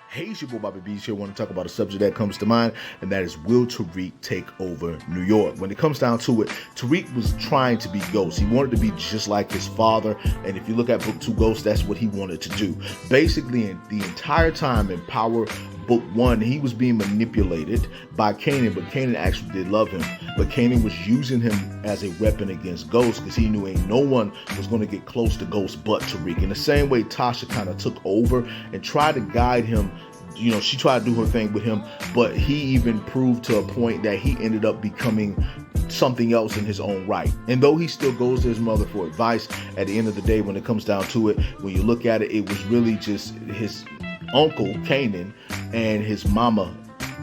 Hey, it's your boy Bobby B's here. I want to talk about a subject that comes to mind, and that is, will Tariq take over New York? When it comes down to it, Tariq was trying to be Ghost. He wanted to be just like his father, and if you look at Book 2 Ghost, that's what he wanted to do. Basically, in the entire time in Power Book 1, he was being manipulated by Kanan, but Kanan actually did love him. But Kanan was using him as a weapon against Ghost because he knew ain't no one was going to get close to Ghost but Tariq. In the same way, Tasha kind of took over and tried to guide him. You know, she tried to do her thing with him, but he even proved to a point that he ended up becoming something else in his own right. And though he still goes to his mother for advice, at the end of the day, when it comes down to it, when you look at it, it was really just his uncle, Kanan, and his mama,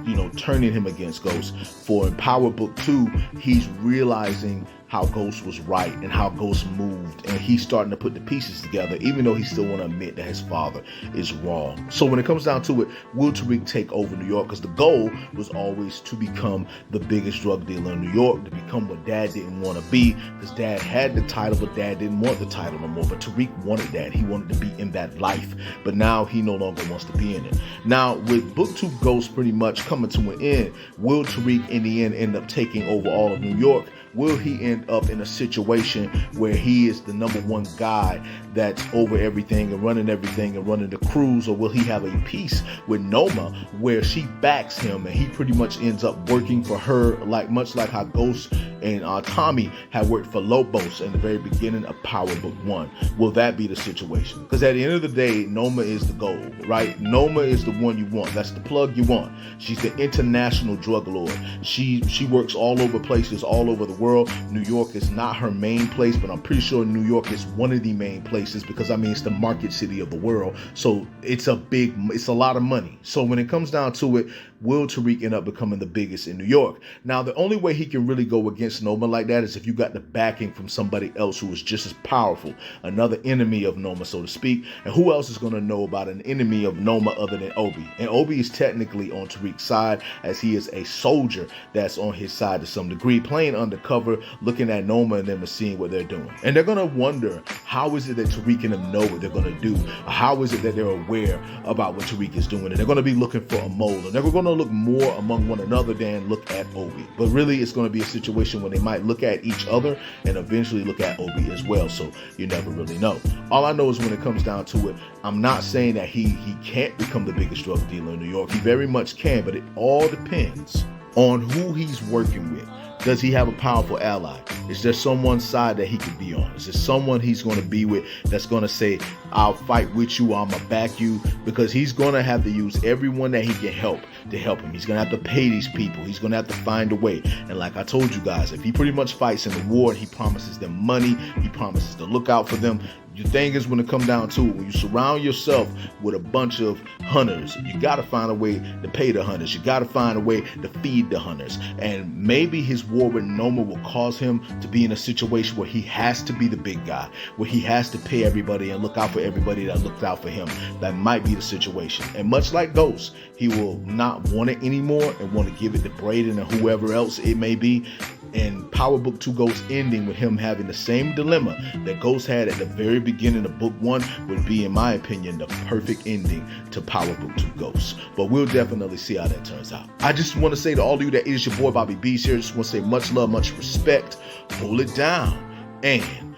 you know, turning him against Ghost. For in Power Book 2, he's realizing how Ghost was right and how Ghost moved, and he's starting to put the pieces together, even though he still want to admit that his father is wrong. So when it comes down to it, will Tariq take over New York? Because the goal was always to become the biggest drug dealer in New York, to become what Dad didn't want to be, because Dad had the title, but Dad didn't want the title no more. But Tariq wanted that. He wanted to be in that life, but now he no longer wants to be in it. Now, with Book 2 Ghost pretty much coming to an end, will Tariq in the end up taking over all of New York? Will he end up in a situation where he is the number one guy that's over everything and running the crews? Or will he have a piece with Noma where she backs him and he pretty much ends up working for her, like much like how Ghost and Tommy had worked for Lobos in the very beginning of Power Book 1? Will that be the situation? Because at the end of the day, Noma is the goal, right? Noma is the one you want. That's the plug you want. She's the international drug lord. She works all over places, all over the world. New York is not her main place, but I'm pretty sure New York is one of the main places because, I mean, it's the market city of the world. So it's a lot of money. So when it comes down to it, will Tariq end up becoming the biggest in New York? Now, the only way he can really go against Noma like that is if you got the backing from somebody else who is just as powerful, another enemy of Noma, so to speak. And who else is going to know about an enemy of Noma other than Obi? And Obi is technically on Tariq's side, as he is a soldier that's on his side to some degree, playing undercover, looking at Noma and them and seeing what they're doing. And they're going to wonder, how is it that Tariq and them know what they're going to do? How is it that they're aware about what Tariq is doing? And they're going to be looking for a mole, and they're going to look more among one another than look at Obi. But really, it's going to be a situation where they might look at each other and eventually look at Obi as well. So you never really know. All I know is when it comes down to it, I'm not saying that he can't become the biggest drug dealer in New York. He very much can, but it all depends on who he's working with. Does he have a powerful ally? Is there someone side that he could be on? Is there someone he's going to be with that's going to say, I'll fight with you, I'm going to back you? Because he's going to have to use everyone that he can help to help him. He's going to have to pay these people. He's going to have to find a way. And like I told you guys, if he pretty much fights in the war and he promises them money, he promises to look out for them. The thing is, when it comes down to it, when you surround yourself with a bunch of hunters, you got to find a way to pay the hunters. You got to find a way to feed the hunters. And maybe his war with Noma will cause him to be in a situation where he has to be the big guy, where he has to pay everybody and look out for everybody that looked out for him. That might be the situation. And much like Ghost, he will not want it anymore and want to give it to Braden or whoever else it may be. And Power Book 2 Ghost ending with him having the same dilemma that Ghost had at the very beginning of Book 1 would be, in my opinion, the perfect ending to Power Book 2 Ghost. But we'll definitely see how that turns out. I just want to say to all of you that it is your boy Bobby B's here. Just want to say much love, much respect. Hold it down, and